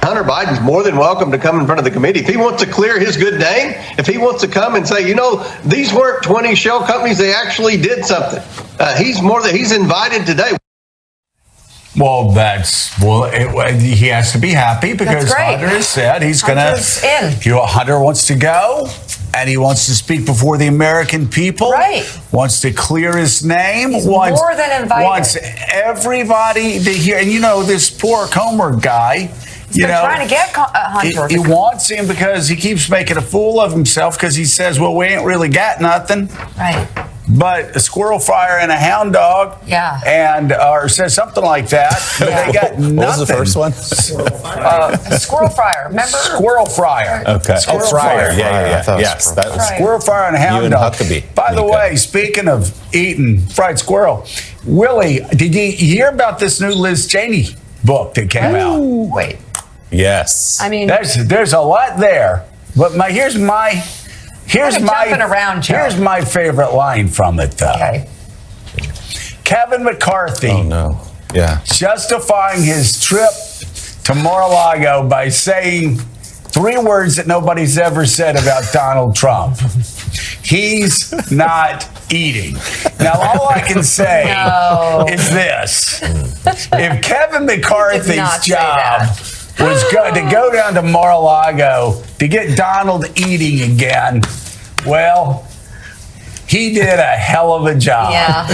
Hunter Biden's more than welcome to come in front of the committee. If he wants to clear his good name, if he wants to come and say, these weren't 20 shell companies, they actually did something. He's invited today. Well, he has to be happy because Hunter has said he's going to. Hunter wants to go, and he wants to speak before the American people. Right. Wants to clear his name. He's more than invited. Wants everybody to hear. And this poor Comer guy. He's trying to get Hunter. He wants him because he keeps making a fool of himself because he says, "Well, we ain't really got nothing." Right. But a squirrel fryer and a hound dog, or says something like that. But they got nothing. What was the first one? Squirrel fryer. Remember? Squirrel fryer. Okay. Squirrel fryer. Yeah. Yes. That was squirrel fryer and a hound dog. Huckabee. By the way, speaking of eating fried squirrel, Willie, did you hear about this new Liz Cheney book that came out? Wait. Yes. I mean, there's a lot there. But here's my favorite line from it, though. Okay. Kevin McCarthy. Oh, no. Yeah. Justifying his trip to Mar-a-Lago by saying 3 words that nobody's ever said about Donald Trump. He's not eating. Now, all I can say is this. If Kevin McCarthy's job was to go down to Mar-a-Lago to get Donald eating again, well, he did a hell of a job. Yeah.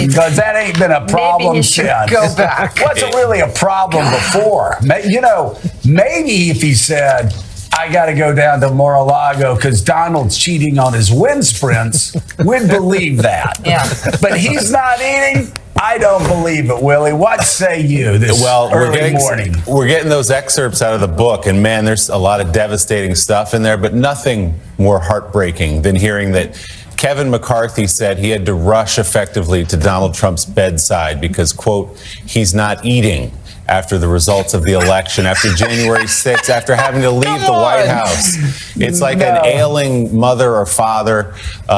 Because that ain't been a problem maybe since. Go back. Wasn't really a problem before. Maybe if he said, I got to go down to Mar-a-Lago because Donald's cheating on his wind sprints, we'd believe that. Yeah. But he's not eating. I don't believe it, Willie. What say you this early morning? We're getting those excerpts out of the book, and man, there's a lot of devastating stuff in there, but nothing more heartbreaking than hearing that Kevin McCarthy said he had to rush effectively to Donald Trump's bedside because, quote, he's not eating after the results of the election, after January 6th, after having to leave the White House. It's like an ailing mother or father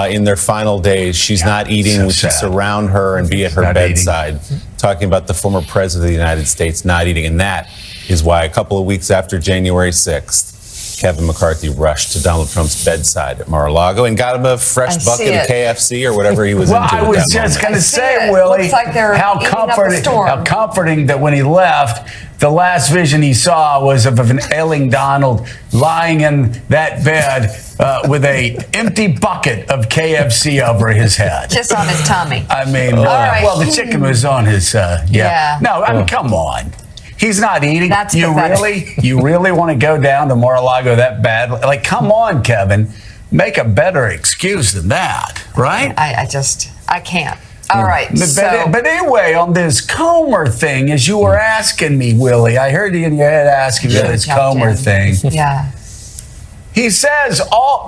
in their final days. She's not eating. We should surround her and be at her bedside. Talking about the former president of the United States not eating. And that is why a couple of weeks after January 6th, Kevin McCarthy rushed to Donald Trump's bedside at Mar-a-Lago and got him a fresh bucket of KFC or whatever he was into. I was just going to say, Willie, how comforting that when he left, the last vision he saw was of an ailing Donald lying in that bed with an empty bucket of KFC over his head. Just on his tummy. I mean, well, the chicken was on his, No, I mean, come on. He's not eating. That's you really want to go down to Mar-a-Lago that bad? Like, come on, Kevin. Make a better excuse than that, right? I can't. All right. But anyway, on this Comer thing, as you were asking me, Willie, I heard you in your head asking me this Comer thing. Yeah. He says,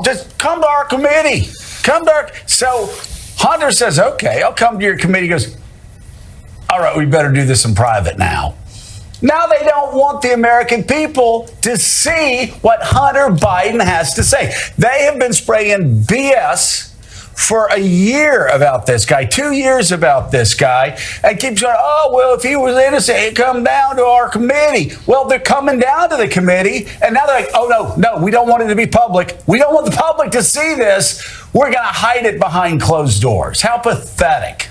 just come to our committee. So Hunter says, okay, I'll come to your committee. He goes, all right, we better do this in private now. Now they don't want the American people to see what Hunter Biden has to say. They have been spraying BS for a year about this guy, 2 years about this guy, and keep saying, if he was innocent, he'd come down to our committee. Well, they're coming down to the committee, and now they're like, no, we don't want it to be public. We don't want the public to see this. We're going to hide it behind closed doors. How pathetic.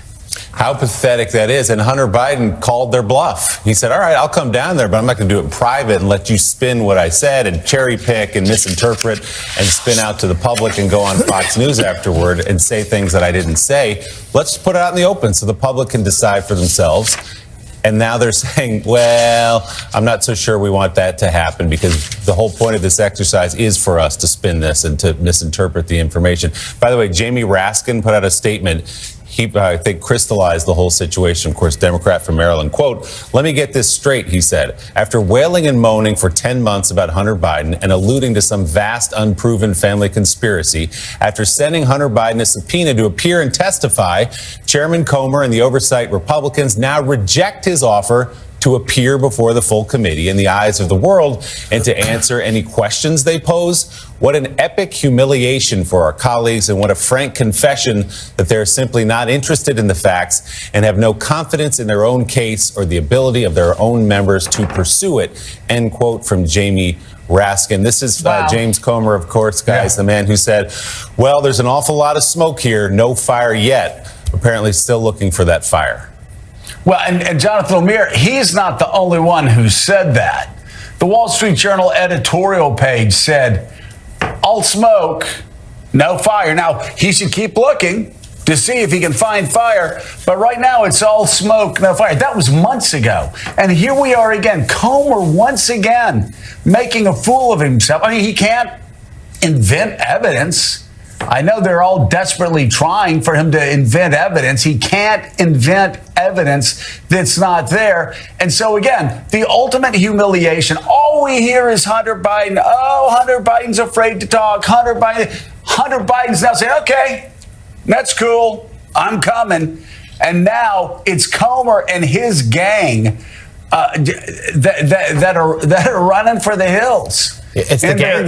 How pathetic that is. And Hunter Biden called their bluff. He said, all right, I'll come down there, but I'm not going to do it in private and let you spin what I said and cherry pick and misinterpret and spin out to the public and go on Fox News afterward and say things that I didn't say. Let's just put it out in the open so the public can decide for themselves. And now they're saying, well, I'm not so sure we want that to happen because the whole point of this exercise is for us to spin this and to misinterpret the information. By the way, Jamie Raskin put out a statement. He, I think, crystallized the whole situation. Of course, Democrat from Maryland. Quote, let me get this straight, he said. After wailing and moaning for 10 months about Hunter Biden and alluding to some vast, unproven family conspiracy, after sending Hunter Biden a subpoena to appear and testify, Chairman Comer and the oversight Republicans now reject his offer to appear before the full committee in the eyes of the world and to answer any questions they pose. What an epic humiliation for our colleagues, and what a frank confession that they're simply not interested in the facts and have no confidence in their own case or the ability of their own members to pursue it. End quote from Jamie Raskin. This is Wow. James Comer, of course, guys, the man who said, well, there's an awful lot of smoke here, no fire yet. Apparently still looking for that fire. Well, and Jonathan Lemire, he's not the only one who said that. The Wall Street Journal editorial page said, all smoke, no fire. Now, he should keep looking to see if he can find fire, but right now it's all smoke, no fire. That was months ago. And here we are again, Comer once again making a fool of himself. I mean, he can't invent evidence. I know they're all desperately trying for him to invent evidence. He can't invent evidence that's not there. And so, again, the ultimate humiliation, all we hear is Hunter Biden. Oh, Hunter Biden's afraid to talk. Hunter Biden's now saying, okay, that's cool. I'm coming. And now it's Comer and his gang that are running for the hills. It's the and gang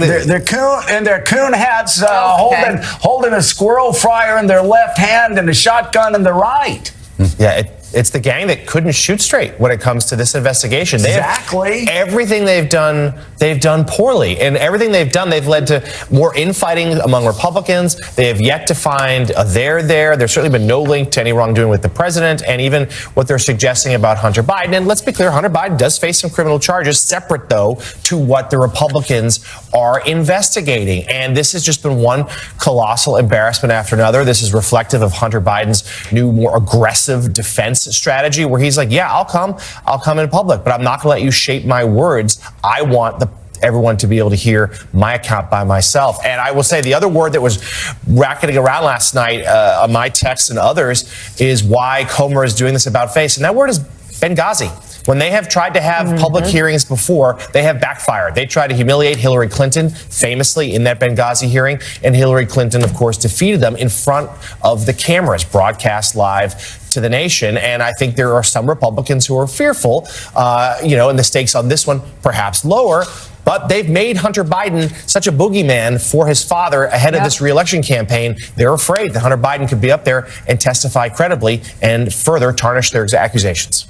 their coon hats, Okay. holding a squirrel fryer in their left hand and a shotgun in the right. Yeah, it's the gang that couldn't shoot straight when it comes to this investigation. Exactly. Everything they've done poorly. And everything they've done, they've led to more infighting among Republicans. They have yet to find a there. There's certainly been no link to any wrongdoing with the president, and even what they're suggesting about Hunter Biden. And let's be clear, Hunter Biden does face some criminal charges, separate, though, to what the Republicans are investigating. And this has just been one colossal embarrassment after another. This is reflective of Hunter Biden's new, more aggressive defense strategy, where he's like, yeah, I'll come in public, but I'm not going to let you shape my words. I want everyone to be able to hear my account by myself. And I will say the other word that was racketing around last night on my texts and others is why Comer is doing this about face. And that word is Benghazi. When they have tried to have public hearings before, they have backfired. They tried to humiliate Hillary Clinton, famously in that Benghazi hearing, and Hillary Clinton, of course, defeated them in front of the cameras, broadcast live to the nation. And I think there are some Republicans who are fearful, and the stakes on this one perhaps lower. But they've made Hunter Biden such a boogeyman for his father ahead of this reelection campaign. They're afraid that Hunter Biden could be up there and testify credibly and further tarnish their accusations.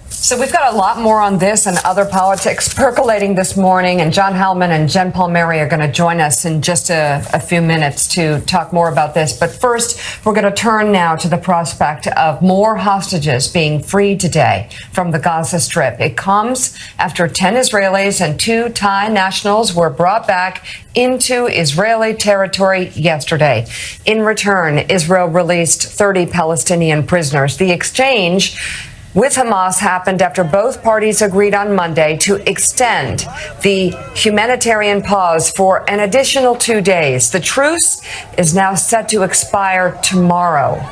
So we've got a lot more on this and other politics percolating this morning, and John Hellman and Jen Palmieri are going to join us in just a few minutes to talk more about this. But first, we're going to turn now to the prospect of more hostages being freed today from the Gaza Strip. It comes after 10 Israelis and 2 Thai nationals were brought back into Israeli territory yesterday. In return, Israel released 30 Palestinian prisoners. The exchange with Hamas happened after both parties agreed on Monday to extend the humanitarian pause for an additional 2 days. The truce is now set to expire tomorrow.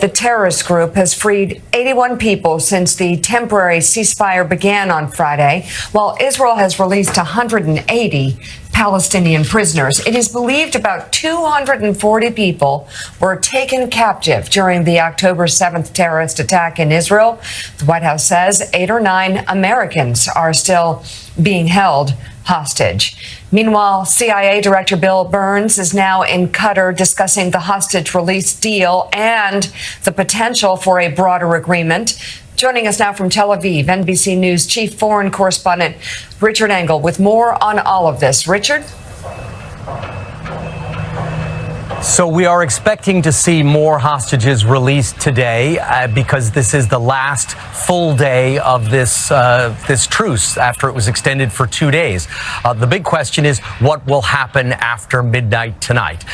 The terrorist group has freed 81 people since the temporary ceasefire began on Friday, while Israel has released 180 Palestinian prisoners. It is believed about 240 people were taken captive during the October 7th terrorist attack in Israel. The White House says 8 or 9 Americans are still being held hostage. Meanwhile, CIA Director Bill Burns is now in Qatar discussing the hostage release deal and the potential for a broader agreement. Joining us now from Tel Aviv, NBC News Chief Foreign Correspondent Richard Engel with more on all of this. Richard? So we are expecting to see more hostages released today because this is the last full day of this truce after it was extended for 2 days. The big question is what will happen after midnight tonight.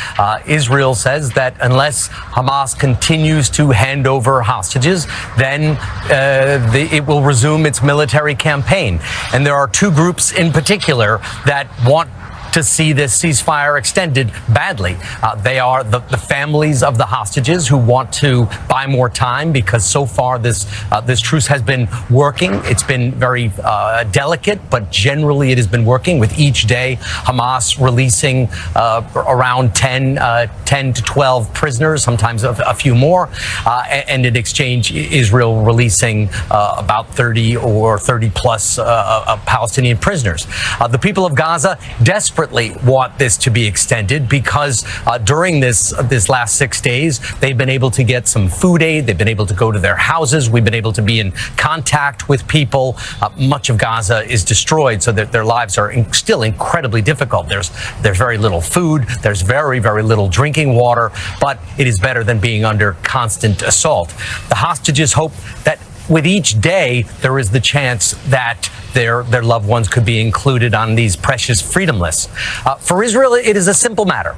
Israel says that unless Hamas continues to hand over hostages, then it will resume its military campaign. And there are 2 groups in particular that want to see this ceasefire extended badly. They are the families of the hostages who want to buy more time, because so far this truce has been working. It's been very delicate, but generally it has been working, with each day Hamas releasing around 10 to 12 prisoners, sometimes a few more, and in exchange Israel releasing about 30 or 30 plus Palestinian prisoners. The people of Gaza desperately want this to be extended, because during this last 6 days they've been able to get some food aid, they've been able to go to their houses, we've been able to be in contact with people. Much of Gaza is destroyed, so that their lives are still incredibly difficult. There's very little food, there's very little drinking water, but it is better than being under constant assault. The hostages hope that with each day there is the chance that their loved ones could be included on these precious freedom lists. For Israel, it is a simple matter.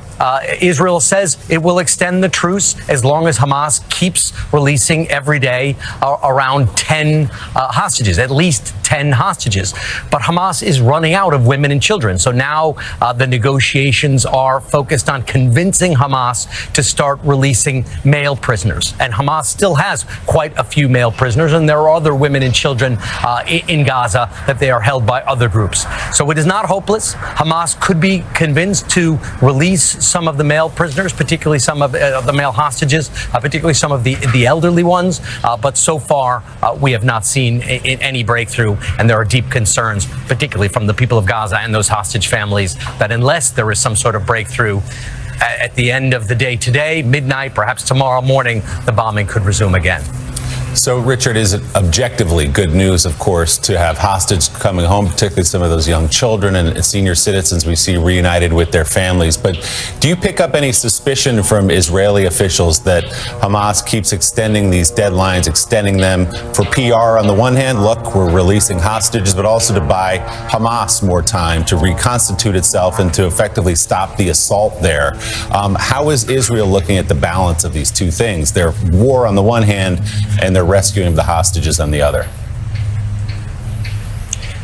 Israel says it will extend the truce as long as Hamas keeps releasing every day around 10 hostages, at least 10 hostages. But Hamas is running out of women and children. So now the negotiations are focused on convincing Hamas to start releasing male prisoners. And Hamas still has quite a few male prisoners, and there are other women and children in Gaza that they are held by other groups. So it is not hopeless. Hamas could be convinced to release some of the male prisoners, particularly some of the male hostages, particularly some of the elderly ones. But so far, we have not seen any breakthrough, and there are deep concerns, particularly from the people of Gaza and those hostage families, that unless there is some sort of breakthrough at the end of the day today, midnight, perhaps tomorrow morning, the bombing could resume again. So, Richard, is it objectively good news, of course, to have hostages coming home, particularly some of those young children and senior citizens we see reunited with their families? But do you pick up any suspicion from Israeli officials that Hamas keeps extending these deadlines, extending them for PR on the one hand, look, we're releasing hostages, but also to buy Hamas more time to reconstitute itself and to effectively stop the assault there? How is Israel looking at the balance of these two things? Their war on the one hand and their rescuing of the hostages on the other?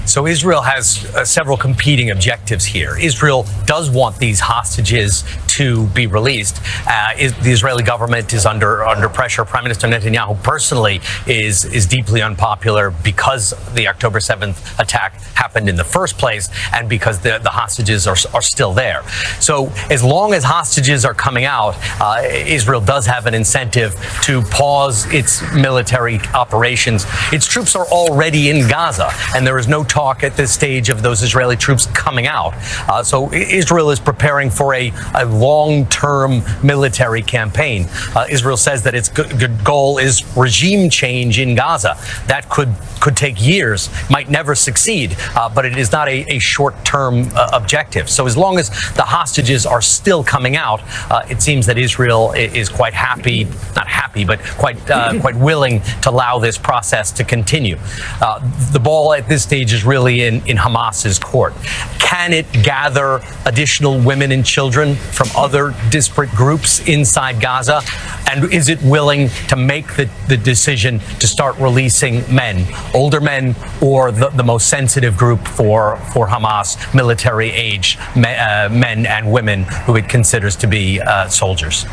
So Israel has several competing objectives here. Israel does want these hostages to be released. The Israeli government is under pressure. Prime Minister Netanyahu personally is deeply unpopular because the October 7th attack happened in the first place, and because the hostages are still there. So as long as hostages are coming out, Israel does have an incentive to pause its military operations. Its troops are already in Gaza, and there is no talk at this stage of those Israeli troops coming out. So Israel is preparing for a long-term military campaign. Israel says that its good goal is regime change in Gaza. That could take years, might never succeed, but it is not a short-term objective. So as long as the hostages are still coming out, it seems that Israel is quite happy, not happy, but quite willing to allow this process to continue. The ball at this stage is really in Hamas's court. Can it gather additional women and children from other disparate groups inside Gaza? And is it willing to make the decision to start releasing men, older men, or the most sensitive group for Hamas, military-aged men and women who it considers to be soldiers?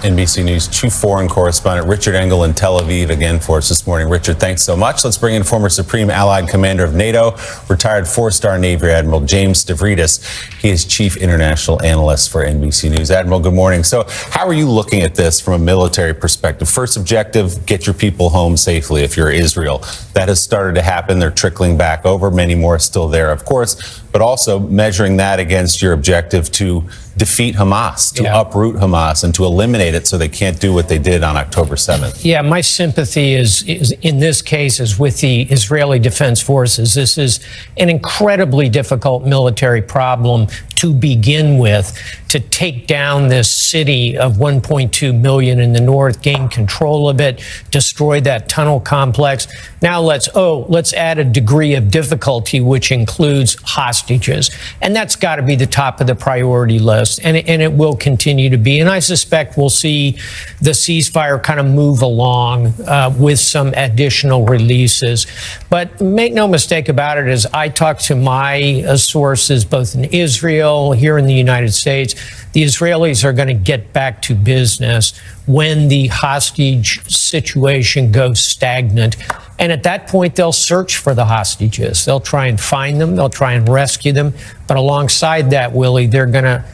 NBC News Chief Foreign Correspondent Richard Engel in Tel Aviv again for us this morning. Richard, thanks so much. Let's bring in former Supreme Allied Commander of NATO, retired 4-star Navy Admiral James Stavridis. He is Chief International Analyst for NBC News. Admiral, good morning. So how are you looking at this from a military perspective? First objective, get your people home safely if you're Israel. That has started to happen. They're trickling back over. Many more still there, of course, but also measuring that against your objective to defeat Hamas, to uproot Hamas, and to eliminate it so they can't do what they did on October 7th. Yeah, my sympathy is in this case is with the Israeli Defense Forces. This is an incredibly difficult military problem to begin with. To take down this city of 1.2 million in the north, gain control of it, destroy that tunnel complex. Now let's add a degree of difficulty, which includes hostages. And that's got to be the top of the priority list. And it will continue to be. And I suspect we'll see the ceasefire kind of move along with some additional releases. But make no mistake about it, as I talk to my sources, both in Israel Israel, here in the United States, the Israelis are going to get back to business when the hostage situation goes stagnant. And at that point, they'll search for the hostages. They'll try and find them. They'll try and rescue them. But alongside that, Willie, they're going to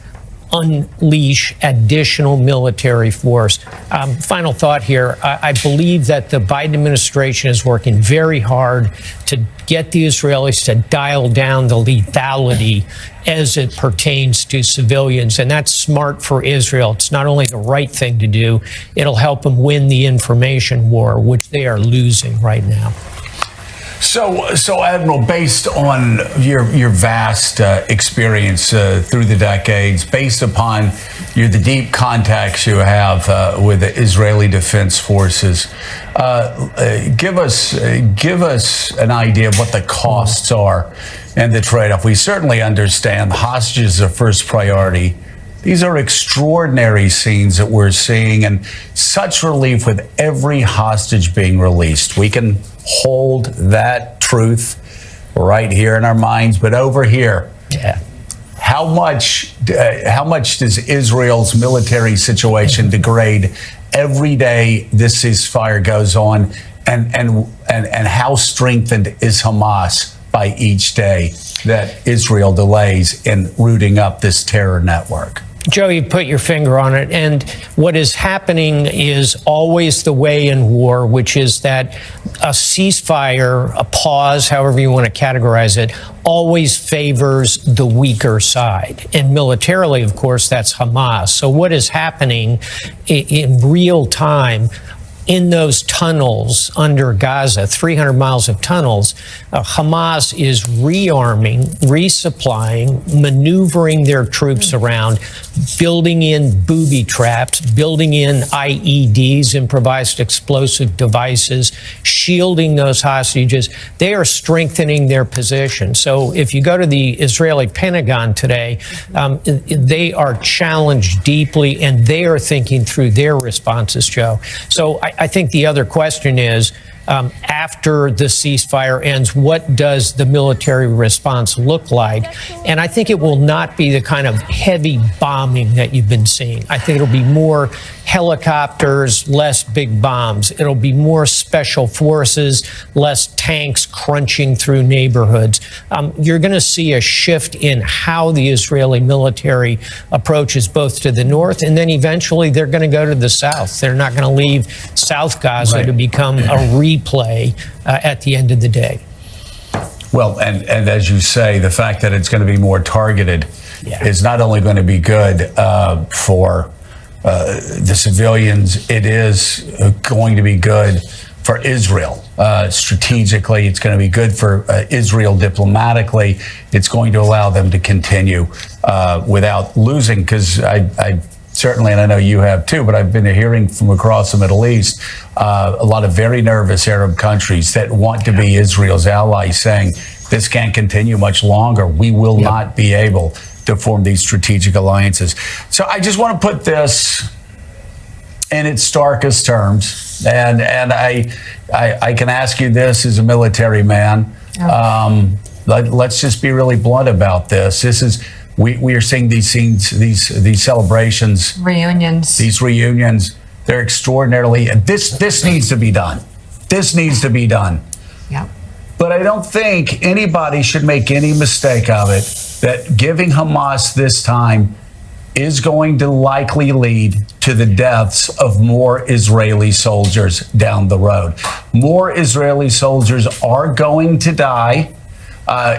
unleash additional military force. Final thought here. I believe that the Biden administration is working very hard to get the Israelis to dial down the lethality as it pertains to civilians. And that's smart for Israel. It's not only the right thing to do, it'll help them win the information war, which they are losing right now. So Admiral, based on your vast experience through the decades, based upon the deep contacts you have with the Israeli Defense Forces, give us an idea of what the costs are and the trade-off. We certainly understand hostages are first priority. These are extraordinary scenes that we're seeing, and such relief with every hostage being released. We can hold that truth right here in our minds, but over here, how much does Israel's military situation degrade every day this ceasefire goes on, and how strengthened is Hamas by each day that Israel delays in rooting up this terror network? Joe, you put your finger on it. And what is happening is always the way in war, which is that a ceasefire, a pause, however you want to categorize it, always favors the weaker side. And militarily, of course, that's Hamas. So what is happening in real time in those tunnels under Gaza, 300 miles of tunnels, Hamas is rearming, resupplying, maneuvering their troops around, building in booby traps, building in IEDs, improvised explosive devices, shielding those hostages. They are strengthening their position. So if you go to the Israeli Pentagon today, they are challenged deeply, and they are thinking through their responses, Joe. So I think the other question is, after the ceasefire ends, what does the military response look like? And I think it will not be the kind of heavy bombing that you've been seeing. I think it'll be more helicopters, less big bombs. It'll be more special forces, less tanks crunching through neighborhoods. You're going to see a shift in how the Israeli military approaches both to the north, and then eventually they're going to go to the south. They're not going to leave South Gaza to become a replay at the end of the day. Well, and as you say, the fact that it's going to be more targeted is not only going to be good for the civilians, it is going to be good for Israel. Strategically, it's going to be good for Israel diplomatically. It's going to allow them to continue without losing, because I certainly, and I know you have too, but I've been hearing from across the Middle East a lot of very nervous Arab countries that want to be Israel's allies, saying this can't continue much longer. We will not be able to form these strategic alliances. So I just want to put this in its starkest terms, and I can ask you this as a military man. Let's just be really blunt about this. This is we are seeing these scenes, these celebrations, these reunions. They're extraordinarily. This needs to be done. This needs to be done. Yeah. But I don't think anybody should make any mistake of it that giving Hamas this time is going to likely lead to the deaths of more Israeli soldiers down the road. More Israeli soldiers are going to die,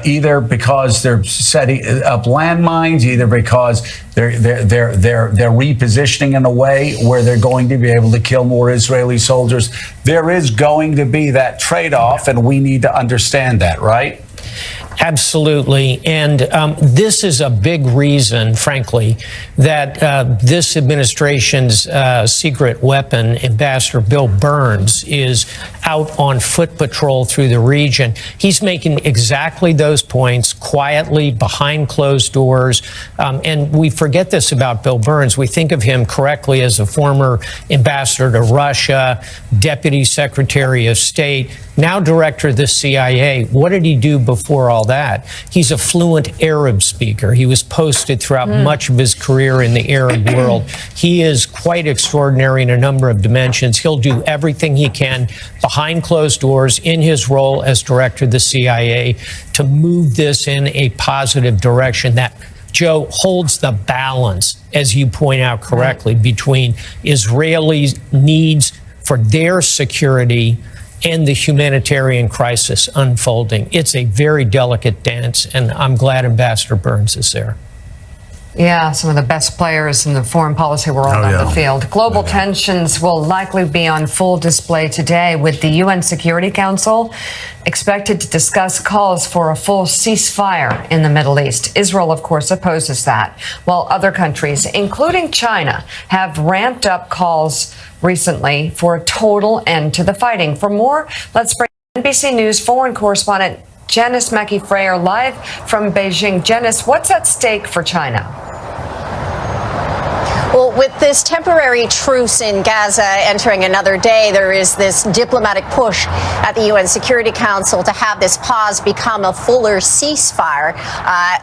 either because they're setting up landmines, either because they're repositioning in a way where they're going to be able to kill more Israeli soldiers. There is going to be that trade-off, and we need to understand that, right? Absolutely. And this is a big reason, frankly, that this administration's secret weapon, Ambassador Bill Burns, is out on foot patrol through the region. He's making exactly those points quietly behind closed doors. And we forget this about Bill Burns. We think of him correctly as a former ambassador to Russia, deputy secretary of state, now director of the CIA. What did he do before all that. He's a fluent Arab speaker. He was posted throughout much of his career in the Arab world. He is quite extraordinary in a number of dimensions. He'll do everything he can behind closed doors in his role as director of the CIA to move this in a positive direction that, Joe, holds the balance, as you point out correctly, between Israelis' needs for their security and the humanitarian crisis unfolding. It's a very delicate dance, and I'm glad Ambassador Burns is there. Yeah, some of the best players in the foreign policy world on the field. Global tensions will likely be on full display today, with the UN Security Council expected to discuss calls for a full ceasefire in the Middle East. Israel, of course, opposes that, while other countries, including China, have ramped up calls recently for a total end to the fighting. For more, let's bring NBC News foreign correspondent Janice Mackey-Frayer live from Beijing. Janice, what's at stake for China? Well, with this temporary truce in Gaza entering another day, there is this diplomatic push at the UN Security Council to have this pause become a fuller ceasefire.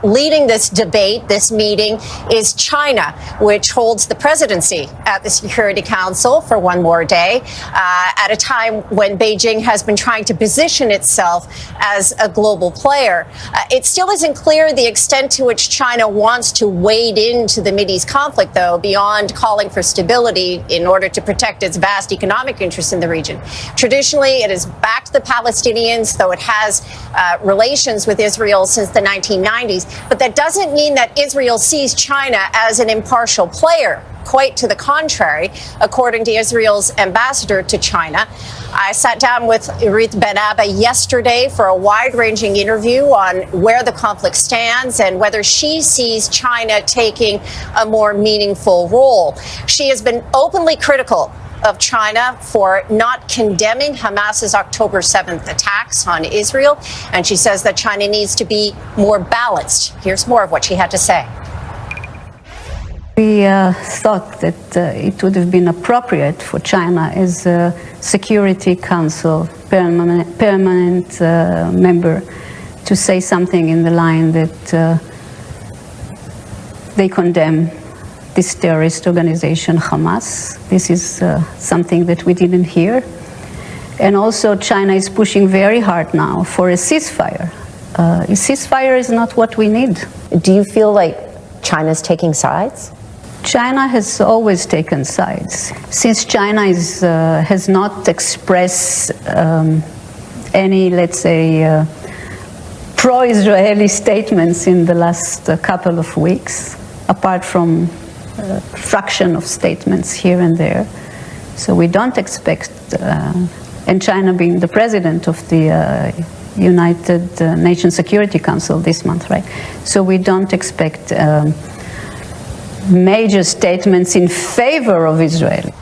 Leading this debate, this meeting, is China, which holds the presidency at the Security Council for one more day, at a time when Beijing has been trying to position itself as a global player. It still isn't clear the extent to which China wants to wade into the Mideast conflict, though, beyond calling for stability in order to protect its vast economic interests in the region. Traditionally, it has backed the Palestinians, though it has relations with Israel since the 1990s. But that doesn't mean that Israel sees China as an impartial player. Quite to the contrary, according to Israel's ambassador to China. I sat down with Irit Ben-Abba yesterday for a wide-ranging interview on where the conflict stands and whether she sees China taking a more meaningful role. She has been openly critical of China for not condemning Hamas's October 7th attacks on Israel, and she says that China needs to be more balanced. Here's more of what she had to say. We thought that it would have been appropriate for China as a Security Council permanent member to say something in the line that they condemn this terrorist organization, Hamas. This is something that we didn't hear. And also China is pushing very hard now for a ceasefire. A ceasefire is not what we need. Do you feel like China's taking sides? China has always taken sides. Since China has not expressed any, let's say, pro-Israeli statements in the last couple of weeks, apart from a fraction of statements here and there. So we don't expect, and China being the president of the United Nations Security Council this month, right? So we don't expect major statements in favor of Israel.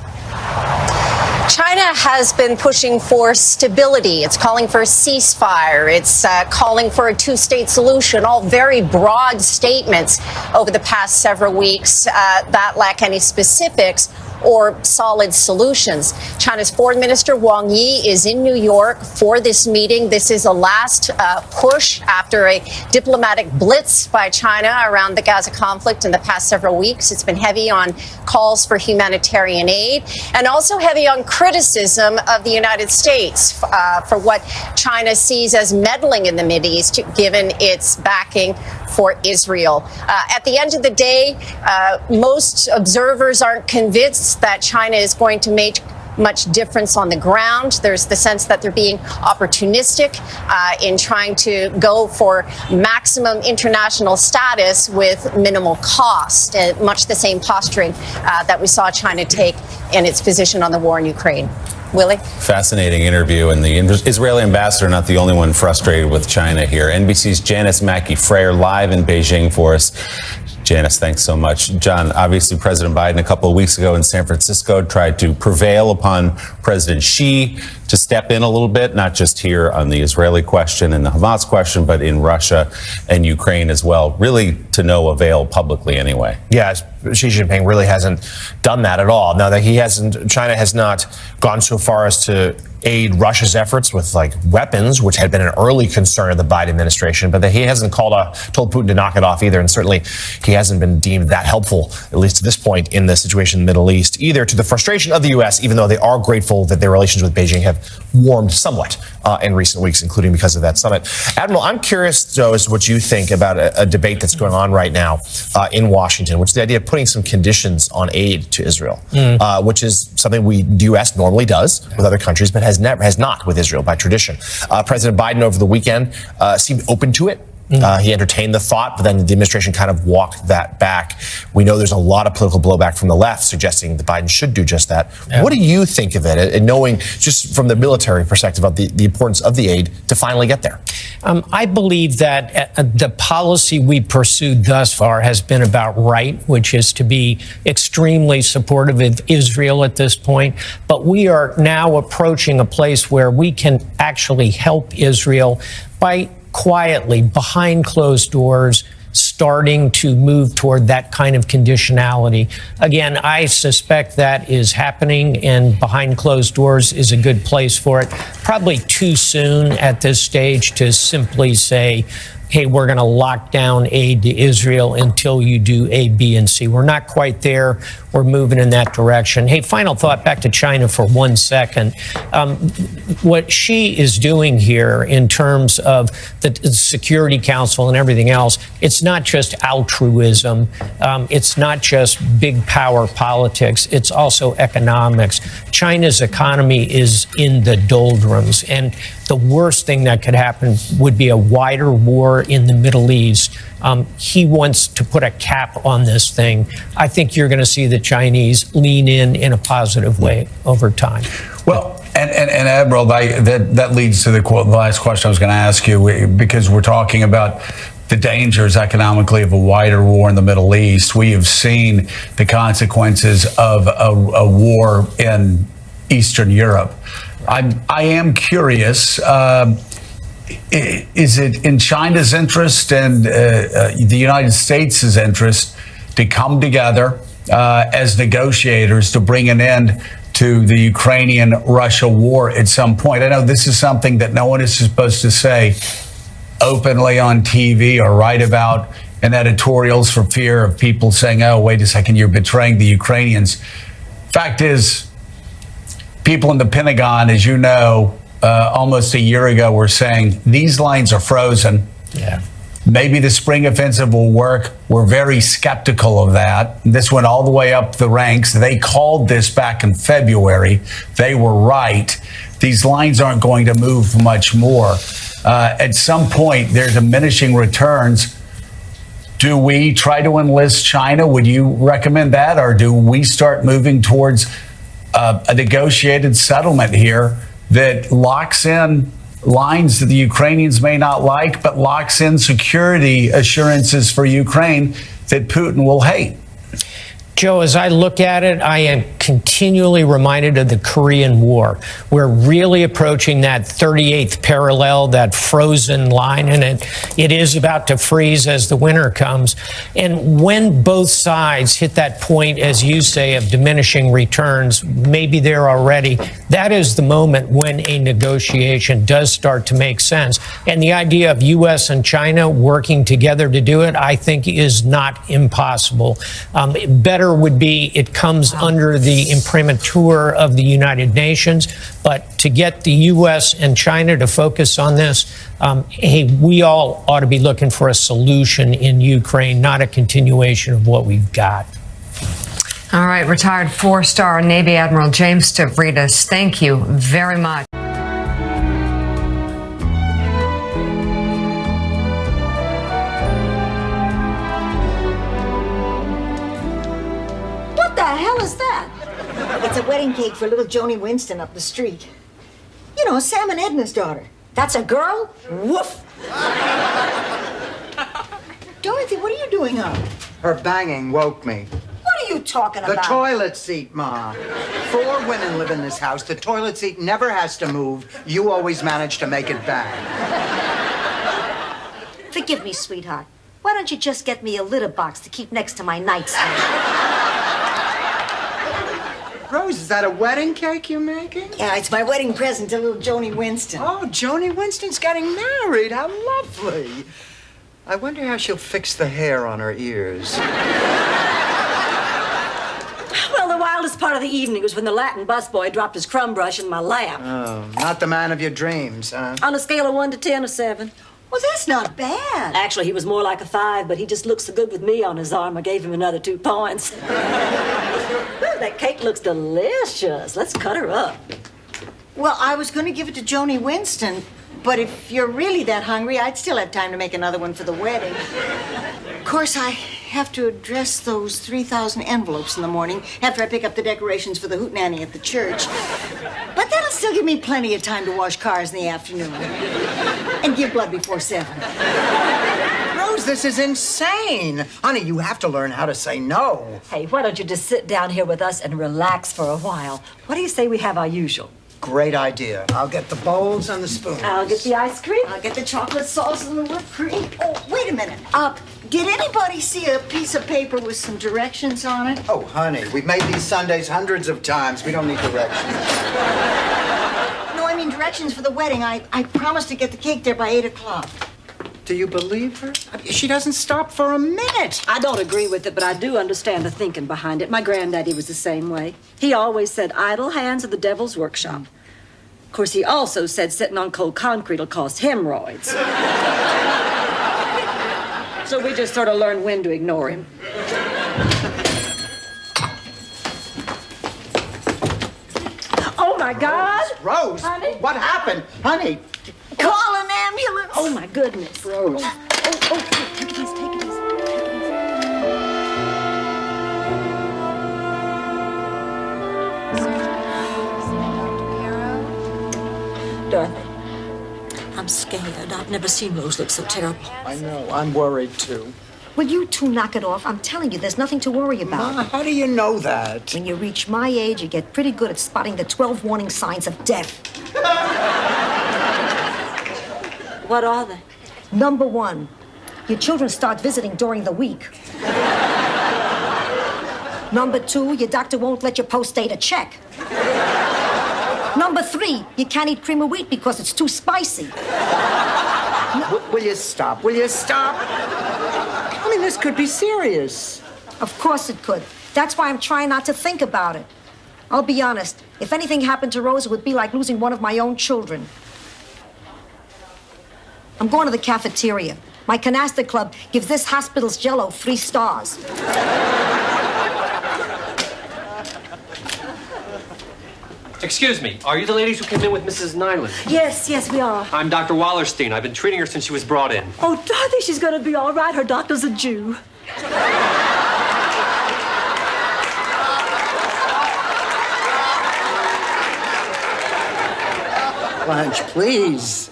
China has been pushing for stability. It's calling for a ceasefire. It's calling for a two-state solution, all very broad statements over the past several weeks that lack any specifics or solid solutions. China's Foreign Minister Wang Yi is in New York for this meeting. This is a last push after a diplomatic blitz by China around the Gaza conflict in the past several weeks. It's been heavy on calls for humanitarian aid and also heavy on criticism of the United States for what China sees as meddling in the Mideast, given its backing for Israel. At the end of the day, most observers aren't convinced that China is going to make much difference on the ground. There's the sense that they're being opportunistic in trying to go for maximum international status with minimal cost, much the same posturing that we saw China take in its position on the war in Ukraine. Willie? Fascinating interview, and the Israeli ambassador not the only one frustrated with China here. NBC's Janice Mackey-Frayer live in Beijing for us. Janice, thanks so much. John, obviously President Biden a couple of weeks ago in San Francisco tried to prevail upon President Xi to step in a little bit, not just here on the Israeli question and the Hamas question, but in Russia and Ukraine as well, really to no avail publicly anyway. Yeah, Xi Jinping really hasn't done that at all. Now that China has not gone so far as to aid Russia's efforts with like weapons, which had been an early concern of the Biden administration, but that he hasn't told Putin to knock it off either. And certainly he hasn't been deemed that helpful, at least to this point in the situation in the Middle East, either, to the frustration of the U.S., even though they are grateful that their relations with Beijing have warmed somewhat in recent weeks, including because of that summit. Admiral, I'm curious, Joe, as to what you think about a debate that's going on right now in Washington, which is the idea of putting some conditions on aid to Israel, which is something the U.S. normally does with other countries, but has not with Israel by tradition. President Biden over the weekend seemed open to it. He entertained the thought, but then the administration kind of walked that back. We know there's a lot of political blowback from the left suggesting that Biden should do just that. Yeah. What do you think of it, and knowing just from the military perspective of the importance of the aid to finally get there? I believe that the policy we pursued thus far has been about right, which is to be extremely supportive of Israel at this point. But we are now approaching a place where we can actually help Israel by quietly, behind closed doors, starting to move toward that kind of conditionality. Again, I suspect that is happening, and behind closed doors is a good place for it. Probably too soon at this stage to simply say, hey, we're going to lock down aid to Israel until you do A, B, and C. We're not quite there. We're moving in that direction. Hey, final thought, back to China for 1 second. What Xi is doing here in terms of the Security Council and everything else, it's not just altruism. It's not just big power politics. It's also economics. China's economy is in the doldrums, and the worst thing that could happen would be a wider war in the Middle East. He wants to put a cap on this thing. I think you're going to see the Chinese lean in a positive way over time. Well, and Admiral, that leads to the last question I was going to ask you, because we're talking about the dangers economically of a wider war in the Middle East. We have seen the consequences of a war in Eastern Europe. I am curious, is it in China's interest and the United States' interest to come together as negotiators to bring an end to the Ukrainian-Russia war at some point? I know this is something that no one is supposed to say openly on TV or write about in editorials for fear of people saying, oh, wait a second, you're betraying the Ukrainians. Fact is, people in the Pentagon, as you know, almost a year ago were saying these lines are frozen. Yeah. Maybe the spring offensive will work. We're very skeptical of that. This went all the way up the ranks. They called this back in February. They were right. These lines aren't going to move much more. At some point, they're diminishing returns. Do we try to enlist China? Would you recommend that? Or do we start moving towards a negotiated settlement here that locks in lines that the Ukrainians may not like, but locks in security assurances for Ukraine that Putin will hate? Joe, as I look at it, I am continually reminded of the Korean War. We're really approaching that 38th parallel, that frozen line, and it is about to freeze as the winter comes. And when both sides hit that point, as you say, of diminishing returns, maybe they're already, that is the moment when a negotiation does start to make sense. And the idea of U.S. and China working together to do it, I think, is not impossible. Better would be it comes under the imprimatur of the United Nations, but to get the U.S. and China to focus on this, hey, we all ought to be looking for a solution in Ukraine, not a continuation of what we've got. All right, retired 4-star Navy Admiral James Stavridis, thank you very much. It's a wedding cake for little Joni Winston up the street. You know, Sam and Edna's daughter. That's a girl? Woof! Dorothy, what are you doing up? Her banging woke me. What are you talking about? The toilet seat, Ma. 4 women live in this house. The toilet seat never has to move. You always manage to make it back. Forgive me, sweetheart. Why don't you just get me a litter box to keep next to my nightstand? Rose, is that a wedding cake you're making? Yeah, it's my wedding present to little Joni Winston. Oh, Joni Winston's getting married. How lovely. I wonder how she'll fix the hair on her ears. Well, the wildest part of the evening was when the Latin busboy dropped his crumb brush in my lap. Oh, not the man of your dreams, huh? On a scale of 1 to 10, a 7. Well, that's not bad. Actually, he was more like a 5, but he just looked so good with me on his arm, I gave him another 2 points. That cake looks delicious. Let's cut her up. Well, I was going to give it to Joni Winston, but if you're really that hungry, I'd still have time to make another one for the wedding. Of course, I have to address those 3,000 envelopes in the morning after I pick up the decorations for the hootenanny at the church. But that'll still give me plenty of time to wash cars in the afternoon and give blood before 7. Rose, this is insane. Honey, you have to learn how to say no. Hey, why don't you just sit down here with us and relax for a while? What do you say we have our usual? Great idea. I'll get the bowls and the spoons. I'll get the ice cream. I'll get the chocolate sauce and the whipped cream. Oh, wait a minute. Did anybody see a piece of paper with some directions on it? Oh, honey, we've made these sundaes hundreds of times. We don't need directions. No, I mean directions for the wedding. I promised to get the cake there by 8 o'clock. Do you believe her? She doesn't stop for a minute. I don't agree with it, but I do understand the thinking behind it. My granddaddy was the same way. He always said, idle hands are the devil's workshop. Of course, he also said sitting on cold concrete will cause hemorrhoids. So we just sort of learned when to ignore him. Oh, my God! Rose, Honey? what happened? Honey. Call an ambulance. Oh, my goodness. Rose. Oh, take it easy, take it easy. Dorothy, I'm scared. I've never seen Rose look so terrible. I know, I'm worried too. Will you two knock it off? I'm telling you, there's nothing to worry about. Ma, how do you know that? When you reach my age, you get pretty good at spotting the 12 warning signs of death. What are they? Number 1, your children start visiting during the week. Number 2, your doctor won't let you post-date a check. Number 3, you can't eat cream of wheat because it's too spicy. Will you stop? Will you stop? I mean, this could be serious. Of course it could. That's why I'm trying not to think about it. I'll be honest. If anything happened to Rose, it would be like losing one of my own children. I'm going to the cafeteria. My canasta club gives this hospital's Jell-O 3 stars. Excuse me, are you the ladies who came in with Mrs. Nyland? Yes, we are. I'm Dr. Wallerstein. I've been treating her since she was brought in. Oh, Dorothy, she's gonna be all right. Her doctor's a Jew. Blanche, please.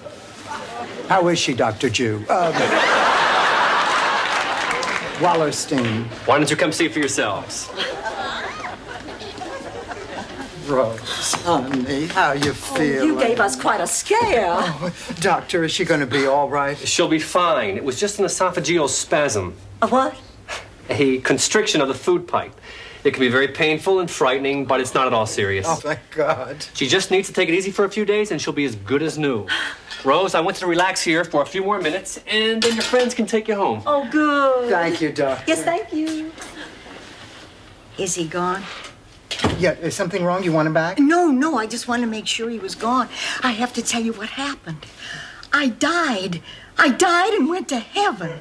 How is she, Dr. Jew? Wallerstein. Why don't you come see for yourselves? Rose, honey, how you feeling? You gave us quite a scare. Oh, doctor, is she going to be all right? She'll be fine. It was just an esophageal spasm. A what? A constriction of the food pipe. It can be very painful and frightening, but it's not at all serious. Oh, thank God. She just needs to take it easy for a few days, and she'll be as good as new. Rose, I want you to relax here for a few more minutes, and then your friends can take you home. Oh, good. Thank you, doctor. Yes, thank you. Is he gone? Yeah, is something wrong? You want him back? No, I just wanted to make sure he was gone. I have to tell you what happened. I died and went to heaven.